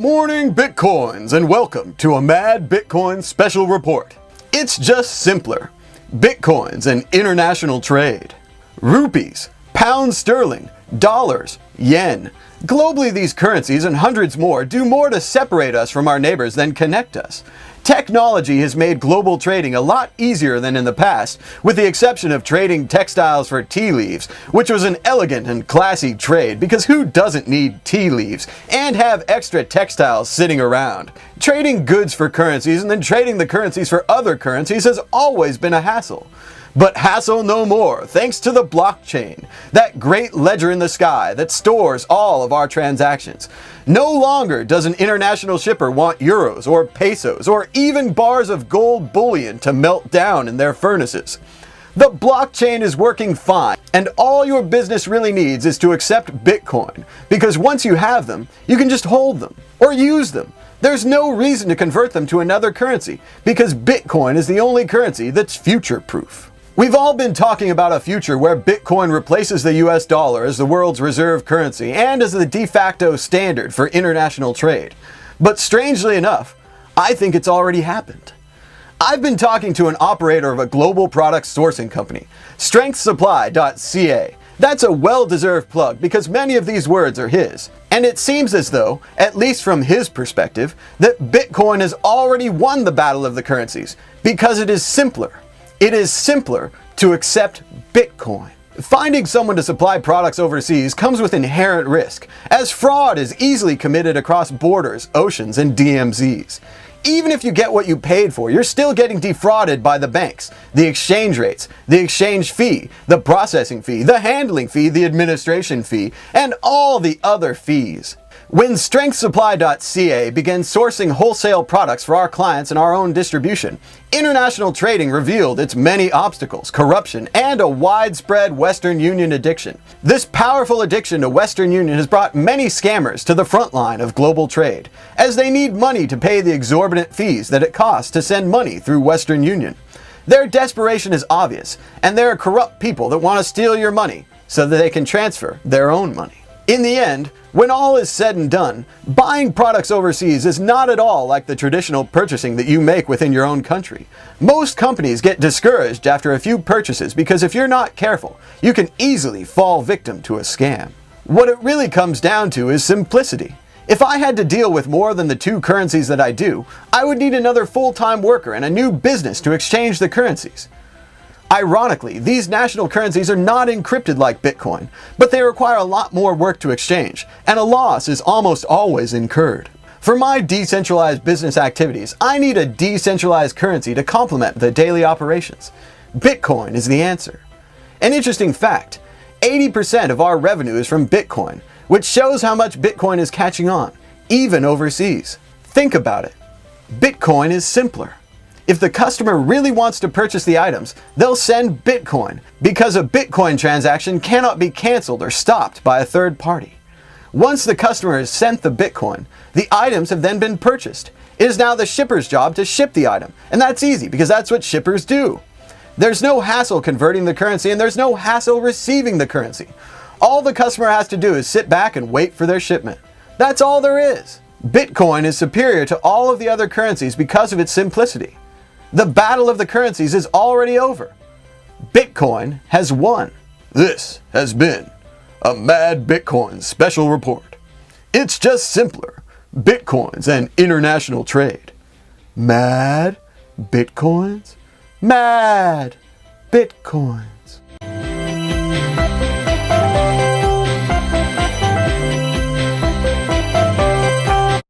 morning, Bitcoins, and welcome to a MadBitcoins Special Report. It's just simpler. Bitcoins and international trade. Rupees, pounds sterling, dollars, yen. Globally, these currencies and hundreds more do more to separate us from our neighbors than connect us. Technology has made global trading a lot easier than in the past, with the exception of trading textiles for tea leaves, which was an elegant and classy trade because who doesn't need tea leaves and have extra textiles sitting around? Trading goods for currencies and then trading the currencies for other currencies has always been a hassle. But hassle no more, thanks to the blockchain, that great ledger in the sky that stores all of our transactions. No longer does an international shipper want euros or pesos or even bars of gold bullion to melt down in their furnaces. The blockchain is working fine, and all your business really needs is to accept Bitcoin, because once you have them, you can just hold them or use them. There's no reason to convert them to another currency, because Bitcoin is the only currency that's future-proof. We've all been talking about a future where Bitcoin replaces the US dollar as the world's reserve currency and as the de facto standard for international trade. But strangely enough, I think it's already happened. I've been talking to an operator of a global product sourcing company, StrengthSupply.ca. That's a well-deserved plug because many of these words are his. And it seems as though, at least from his perspective, that Bitcoin has already won the battle of the currencies because it is simpler. It is simpler to accept Bitcoin. Finding someone to supply products overseas comes with inherent risk, as fraud is easily committed across borders, oceans, and DMZs. Even if you get what you paid for, you're still getting defrauded by the banks, the exchange rates, the exchange fee, the processing fee, the handling fee, the administration fee, and all the other fees. When StrengthSupply.ca began sourcing wholesale products for our clients and our own distribution, international trading revealed its many obstacles, corruption, and a widespread Western Union addiction. This powerful addiction to Western Union has brought many scammers to the front line of global trade, as they need money to pay the exorbitant fees that it costs to send money through Western Union. Their desperation is obvious, and there are corrupt people that want to steal your money so that they can transfer their own money. In the end, when all is said and done, buying products overseas is not at all like the traditional purchasing that you make within your own country. Most companies get discouraged after a few purchases because if you're not careful, you can easily fall victim to a scam. What it really comes down to is simplicity. If I had to deal with more than the two currencies that I do, I would need another full-time worker and a new business to exchange the currencies. Ironically, these national currencies are not encrypted like Bitcoin, but they require a lot more work to exchange, and a loss is almost always incurred. For my decentralized business activities, I need a decentralized currency to complement the daily operations. Bitcoin is the answer. An interesting fact, 80% of our revenue is from Bitcoin, which shows how much Bitcoin is catching on, even overseas. Think about it. Bitcoin is simpler. If the customer really wants to purchase the items, they'll send Bitcoin, because a Bitcoin transaction cannot be canceled or stopped by a third party. Once the customer has sent the Bitcoin, the items have then been purchased. It is now the shipper's job to ship the item, and that's easy because that's what shippers do. There's no hassle converting the currency, and there's no hassle receiving the currency. All the customer has to do is sit back and wait for their shipment. That's all there is. Bitcoin is superior to all of the other currencies because of its simplicity. The battle of the currencies is already over. Bitcoin has won. This has been a MadBitcoins Special Report. It's just simpler. Bitcoins and international trade. Mad Bitcoins? Mad Bitcoins.